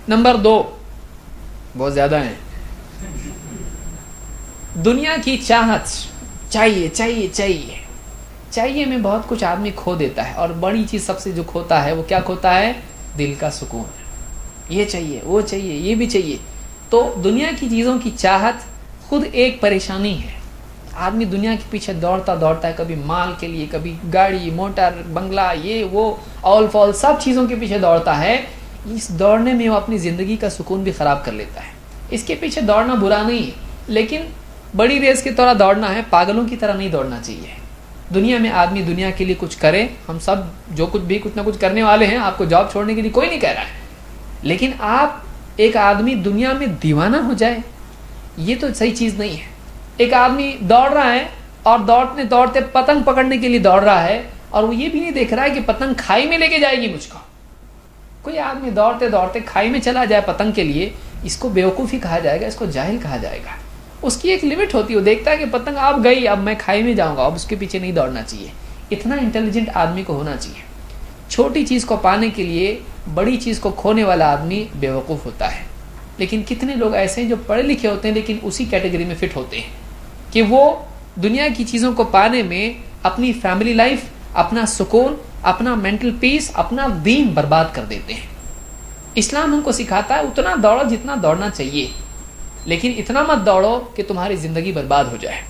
Number 2 بہت زیادہ ہیں، دنیا کی چاہت، چاہیے چاہیے چاہیے چاہیے میں بہت کچھ آدمی کھو دیتا ہے، اور بڑی چیز سب سے جو کھوتا ہے وہ کیا کھوتا ہے؟ دل کا سکون. یہ چاہیے، وہ چاہیے، یہ بھی چاہیے. تو دنیا کی چیزوں کی چاہت خود ایک پریشانی ہے. آدمی دنیا کے پیچھے دوڑتا دوڑتا ہے، کبھی مال کے لیے، کبھی گاڑی موٹر بنگلہ، یہ وہ اول فال سب چیزوں کے پیچھے دوڑتا ہے. اس دوڑنے میں وہ اپنی زندگی کا سکون بھی خراب کر لیتا ہے. اس کے پیچھے دوڑنا برا نہیں ہے، لیکن بڑی ریس کی طرح دوڑنا ہے، پاگلوں کی طرح نہیں دوڑنا چاہیے. دنیا میں آدمی دنیا کے لیے کچھ کرے، ہم سب جو کچھ بھی کچھ نہ کچھ کرنے والے ہیں، آپ کو جاب چھوڑنے کے لیے کوئی نہیں کہہ رہا ہے، لیکن آپ ایک آدمی دنیا میں دیوانہ ہو جائے یہ تو صحیح چیز نہیں ہے. ایک آدمی دوڑ رہا ہے اور دوڑتے دوڑتے پتنگ پکڑنے کے لیے دوڑ رہا ہے، اور وہ یہ بھی نہیں دیکھ رہا ہے کہ پتنگ کھائی میں لے کے جائے گی مجھ کو. کوئی آدمی دوڑتے دوڑتے کھائی میں چلا جائے پتنگ کے لیے، اس کو بیوقوفی کہا جائے گا، اس کو جاہل کہا جائے گا. اس کی ایک لمٹ ہوتی ہے، وہ دیکھتا ہے کہ پتنگ اب گئی، اب میں کھائی میں جاؤں گا، اب اس کے پیچھے نہیں دوڑنا چاہیے. اتنا انٹیلیجنٹ آدمی کو ہونا چاہیے. چھوٹی چیز کو پانے کے لیے بڑی چیز کو کھونے والا آدمی بیوقوف ہوتا ہے. لیکن کتنے لوگ ایسے ہیں جو پڑھے لکھے ہوتے ہیں لیکن اسی کیٹیگری میں فٹ ہوتے ہیں کہ وہ دنیا کی چیزوں کو پانے میں اپنی فیملی لائف، اپنا سکون، اپنا مینٹل پیس، اپنا دین برباد کر دیتے ہیں. اسلام ہم کو سکھاتا ہے اتنا دوڑو جتنا دوڑنا چاہیے، لیکن اتنا مت دوڑو کہ تمہاری زندگی برباد ہو جائے.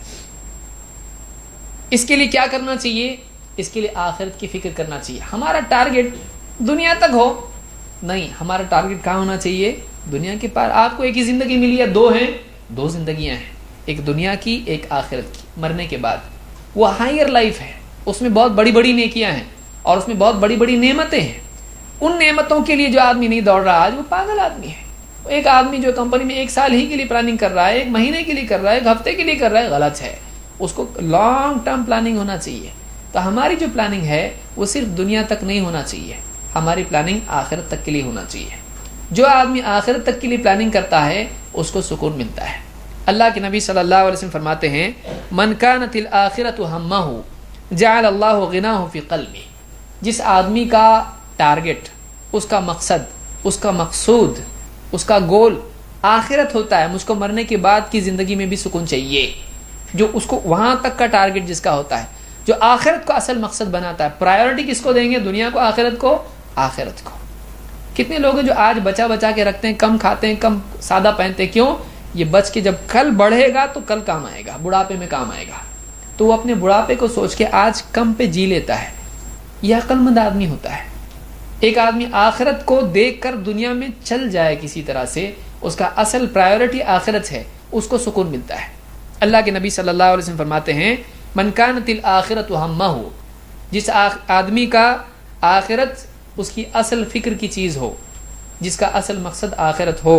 اس کے لیے کیا کرنا چاہیے؟ اس کے لیے آخرت کی فکر کرنا چاہیے. ہمارا ٹارگٹ دنیا تک ہو نہیں، ہمارا ٹارگٹ کہاں ہونا چاہیے؟ دنیا کے پار. آپ کو ایک ہی زندگی ملی ہے، 2 ہیں، 2 زندگیاں ہیں، ایک دنیا کی ایک آخرت کی. مرنے کے بعد وہ ہائر لائف ہے، اس میں بہت بڑی بڑی نیکیاں ہیں اور اس میں بہت بڑی بڑی نعمتیں ہیں. ان نعمتوں کے لیے جو آدمی نہیں دوڑ رہا آج وہ پاگل آدمی ہے. ایک آدمی جو کمپنی میں 1 سال ہی کے لیے پلاننگ کر رہا ہے، 1 مہینے کے لیے کر رہا ہے، 1 ہفتے کے لیے کر رہا ہے، غلط ہے. اس کو لانگ ٹرم پلاننگ ہونا چاہیے. تو ہماری جو پلاننگ ہے وہ صرف دنیا تک نہیں ہونا چاہیے، ہماری پلاننگ آخرت تک کے لیے ہونا چاہیے. جو آدمی آخرت تک کے لیے پلاننگ کرتا ہے اس کو سکون ملتا ہے. اللہ کے نبی صلی اللہ علیہ وسلم فرماتے ہیں من کانت الآخرۃ ہمہ جعل اللہ غناہ فی قلبہ. جس آدمی کا ٹارگٹ، اس کا مقصد، اس کا مقصود، اس کا گول آخرت ہوتا ہے، مجھ کو مرنے کے بعد کی زندگی میں بھی سکون چاہیے، جو اس کو وہاں تک کا ٹارگٹ جس کا ہوتا ہے، جو آخرت کو اصل مقصد بناتا ہے. پرائیورٹی کس کو دیں گے؟ دنیا کو، آخرت کو؟ آخرت کو. کتنے لوگ ہیں جو آج بچا بچا کے رکھتے ہیں، کم کھاتے ہیں، کم سادہ پہنتے ہیں. کیوں؟ یہ بچ کے جب کل بڑھے گا تو کل کام آئے گا، بڑھاپے میں کام آئے گا. تو وہ اپنے بڑھاپے کو سوچ کے آج کم پہ جی لیتا ہے. یہ عقل مند آدمی ہوتا ہے. ایک آدمی آخرت کو دیکھ کر دنیا میں چل جائے کسی طرح سے، اس کا اصل پرائیورٹی آخرت ہے، اس کو سکون ملتا ہے. اللہ کے نبی صلی اللہ علیہ وسلم فرماتے ہیں من کانت الآخرۃ ہمہ، جس آدمی کا آخرت اس کی اصل فکر کی چیز ہو، جس کا اصل مقصد آخرت ہو،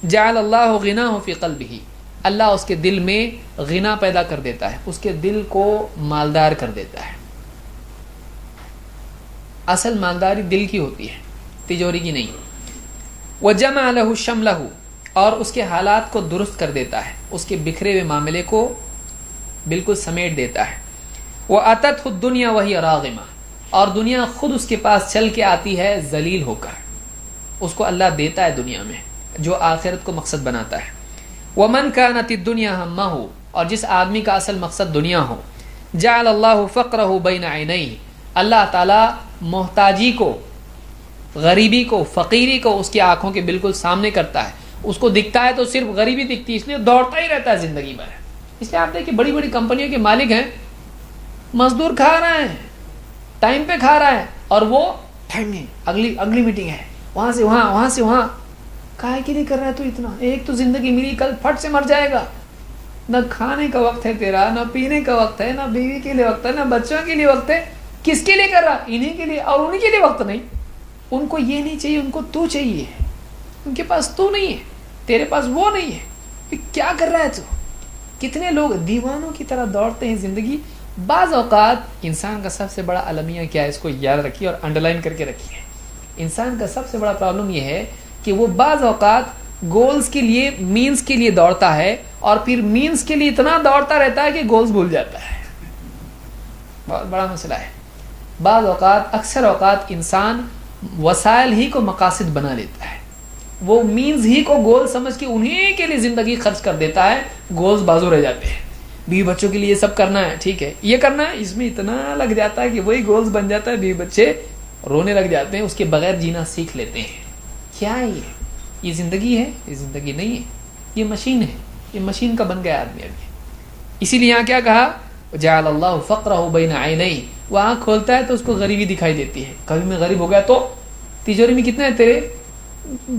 جعل اللہ غناہ فی قلبہ، اللہ اس کے دل میں غنا پیدا کر دیتا ہے، اس کے دل کو مالدار کر دیتا ہے. اصل مالداری دل کی ہوتی ہے، تجوری کی نہیں. وجمع لہ شملہ، اور اس کے حالات کو درست کر دیتا ہے، اس کے بکھرے ہوئے معاملے کو بالکل سمیٹ دیتا ہے. واتتہ الدنیا وہی راغمہ، اور دنیا خود اس کے پاس چل کے آتی ہے ذلیل ہو کر. اس کو اللہ دیتا ہے دنیا میں جو آخرت کو مقصد بناتا ہے. ومن کانت الدنیا ہمہ، اور جس آدمی کا اصل مقصد دنیا ہو، جعل اللہ فقرہ بین عینیہ، اللہ تعالی محتاجی کو، غریبی کو، فقیری کو اس کی آنکھوں کے بالکل سامنے کرتا ہے. اس کو دکھتا ہے تو صرف غریبی دکھتی ہے، اس لیے دوڑتا ہی رہتا ہے زندگی بھر. اس لیے آپ دیکھیں بڑی بڑی کمپنیوں کے مالک ہیں، مزدور کھا رہے ہیں، ٹائم پہ کھا رہا ہے، اور وہ ٹائم میں اگلی میٹنگ ہے، وہاں سے وہاں، وہاں سے وہاں. کاہے کے لیے کر رہا ہے تو اتنا؟ ایک تو زندگی ملی، کل پھٹ سے مر جائے گا. نہ کھانے کا وقت ہے تیرا، نہ پینے کا وقت ہے، نہ بیوی کے لیے وقت ہے، نہ بچوں کے لیے وقت ہے. کس کے لیے کر رہا؟ انہیں کے لیے، اور انہیں کے لیے وقت نہیں. ان کو یہ نہیں چاہیے، ان کو تو چاہیے. ان کے پاس تو نہیں ہے، تیرے پاس وہ نہیں ہے، پھر کیا کر رہا ہے تو؟ کتنے لوگ دیوانوں کی طرح دوڑتے ہیں زندگی. بعض اوقات انسان کا سب سے بڑا المیہ کیا ہے، اس کو یاد رکھیے اور انڈرلائن کر کے رکھیے. انسان کا سب سے بڑا پرابلم یہ ہے کہ وہ بعض اوقات گولز کے لیے، مینز کے لیے دوڑتا ہے، اور پھر مینز کے لیے اتنا دوڑتا رہتا ہے کہ گولز بھول جاتا ہے. بہت بڑا مسئلہ ہے. بعض اوقات، اکثر اوقات انسان وسائل ہی کو مقاصد بنا لیتا ہے. وہ مینز ہی کو گول سمجھ کے انہیں کے لیے زندگی خرچ کر دیتا ہے, گولز بازو رہ جاتے ہیں. بیوی بچوں کے لیے یہ سب کرنا ہے, ٹھیک ہے, یہ کرنا ہے, اس میں اتنا لگ جاتا ہے کہ وہی گولز بن جاتا ہے, بیوی بچے رونے لگ جاتے ہیں, اس کے بغیر جینا سیکھ لیتے ہیں. کیا ہے یہ زندگی ہے؟ یہ زندگی نہیں ہے, یہ مشین ہے, یہ مشین کا بن گیا آدمی ابھی. اسی لیے یہاں کیا کہا, جعل اللہ فقرہ بین عینیہ, وہ آنکھ کھولتا ہے تو اس کو غریبی دکھائی دیتی ہے. کبھی میں غریب ہو گیا تو تجوری میں کتنے ہیں تیرے؟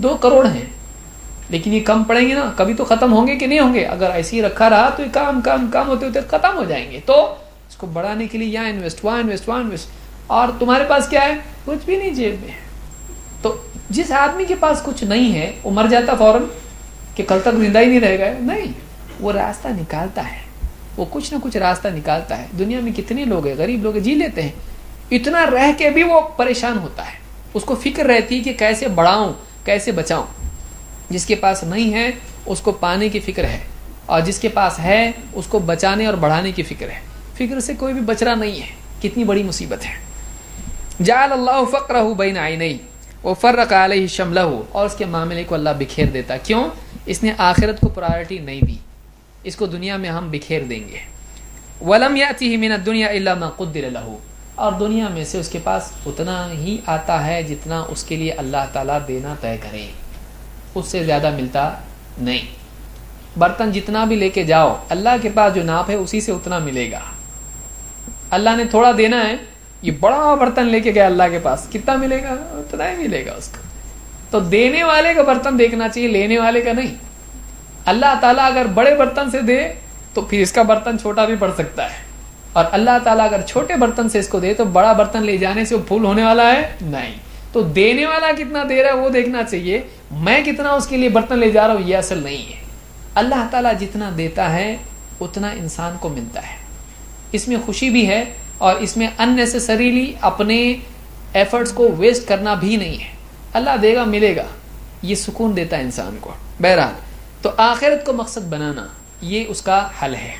2 کروڑ ہیں, لیکن یہ کم پڑیں گے نا, کبھی تو ختم ہوں گے کہ نہیں ہوں گے. اگر ایسے ہی رکھا رہا تو یہ کام ہوتے ہوتے ختم ہو جائیں گے. تو اس کو بڑھانے کے لیے یہاں انویسٹ, وہاں انویسٹ, اور تمہارے پاس کیا ہے؟ کچھ بھی نہیں جیب میں. تو جس آدمی کے پاس کچھ نہیں ہے وہ مر جاتا فوراً کہ کل تک زندہ ہی نہیں رہے گا؟ نہیں, وہ راستہ نکالتا ہے, وہ کچھ نہ کچھ راستہ نکالتا ہے. دنیا میں کتنے لوگ ہیں, غریب لوگ جی لیتے ہیں, اتنا رہ کے بھی وہ پریشان ہوتا ہے. اس کو فکر رہتی ہے کہ کیسے بڑھاؤں, کیسے بچاؤں. جس کے پاس نہیں ہے اس کو پانے کی فکر ہے, اور جس کے پاس ہے اس کو بچانے اور بڑھانے کی فکر ہے. فکر سے کوئی بھی بچنا نہیں ہے. کتنی بڑی مصیبت ہے. جعل اللہ فقرہ بین عینیہ وفرق علیہ شملہ, اور اس کے معاملے کو اللہ بکھیر دیتا. کیوں؟ اس نے آخرت کو پرائرٹی نہیں دی, اس کو دنیا میں ہم بکھیر دیں گے. ولم یأتہ من الدنیا الا ما قدر لہ, اور دنیا میں سے اس کے پاس اتنا ہی آتا ہے جتنا اس کے لیے اللہ تعالیٰ دینا طے کرے, اس سے زیادہ ملتا نہیں. برتن جتنا بھی لے کے جاؤ, اللہ کے پاس جو ناپ ہے اسی سے اتنا ملے گا. اللہ نے تھوڑا دینا ہے, یہ بڑا برتن لے کے گیا اللہ کے پاس, کتنا ملے گا؟ اتنا ہی ملے گا اس کو. تو دینے والے کا برتن دیکھنا چاہیے, لینے والے کا نہیں. اللہ تعالیٰ اگر بڑے برتن سے دے تو پھر اس کا برتن چھوٹا بھی پڑ سکتا ہے, اور اللہ تعالیٰ اگر چھوٹے برتن سے اس کو دے تو بڑا برتن لے جانے سے وہ پھول ہونے والا ہے نہیں. تو دینے والا کتنا دے رہا ہے وہ دیکھنا چاہیے, میں کتنا اس کے لیے برتن لے جا رہا ہوں یہ اصل نہیں ہے. اللہ تعالیٰ جتنا دیتا ہے اتنا انسان کو ملتا ہے. اس میں خوشی بھی ہے, اور اس میں unnecessarily اپنے ایفرٹس کو ویسٹ کرنا بھی نہیں ہے. اللہ دے گا ملے گا, یہ سکون دیتا ہے انسان کو. بہرحال تو آخرت کو مقصد بنانا یہ اس کا حل ہے.